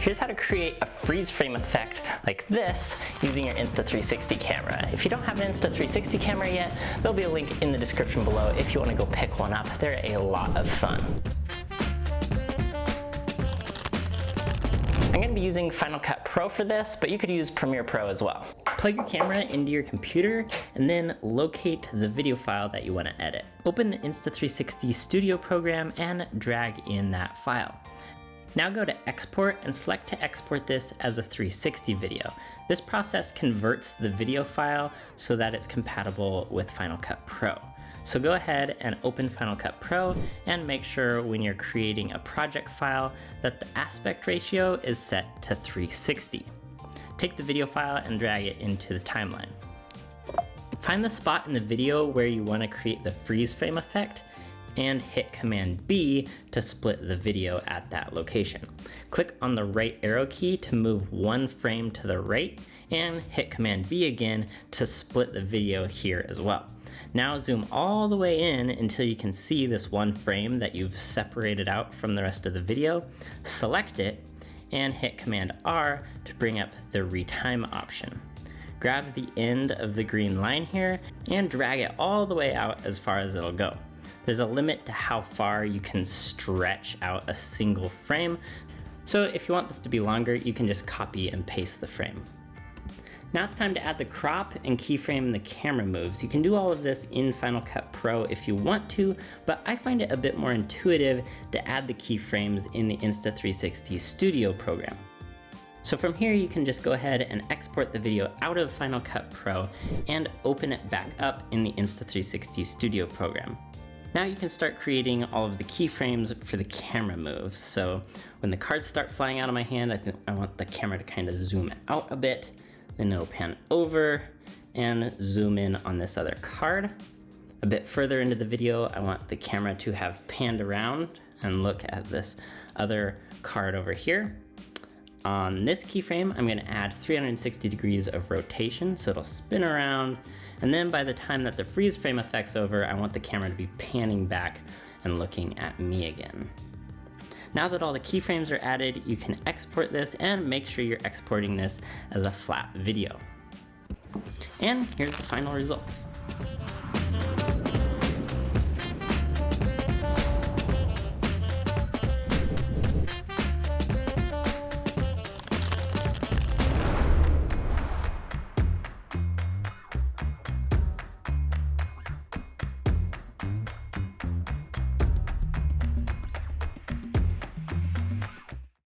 here's how to create a freeze frame effect like this using your Insta360 camera. If you don't have an Insta360 camera yet, there'll be a link in the description below if you want to go pick one up. They're a lot of fun. I'm going to be using Final Cut Pro for this, but you could use Premiere Pro as well. Plug your camera into your computer and then locate the video file that you want to edit. Open the Insta360 Studio program and drag in that file. Now go to Export and select to export this as a 360 video. This process converts the video file so that it's compatible with Final Cut Pro. So go ahead and open Final Cut Pro and make sure when you're creating a project file that the aspect ratio is set to 360. Take the video file and drag it into the timeline. Find the spot in the video where you want to create the freeze frame effect and hit Command B to split the video at that location. Click on the right arrow key to move one frame to the right and hit Command B again to split the video here as well. Now zoom all the way in until you can see this one frame that you've separated out from the rest of the video. Select it and hit Command R to bring up the retime option. Grab the end of the green line here and drag it all the way out as far as it'll go. There's a limit to how far you can stretch out a single frame. So if you want this to be longer, you can just copy and paste the frame. Now it's time to add the crop and keyframe the camera moves. You can do all of this in Final Cut Pro if you want to, but I find it a bit more intuitive to add the keyframes in the Insta360 Studio program. So from here you can just go ahead and export the video out of Final Cut Pro and open it back up in the Insta360 Studio program. Now you can start creating all of the keyframes for the camera moves. So when the cards start flying out of my hand, I want the camera to kind of zoom out a bit. Then it'll pan over and zoom in on this other card. A bit further into the video, I want the camera to have panned around and look at this other card over here. On this keyframe, I'm going to add 360 degrees of rotation, so it'll spin around. And then by the time that the freeze frame effect's over, I want the camera to be panning back and looking at me again. Now that all the keyframes are added, you can export this and make sure you're exporting this as a flat video. And here's the final results.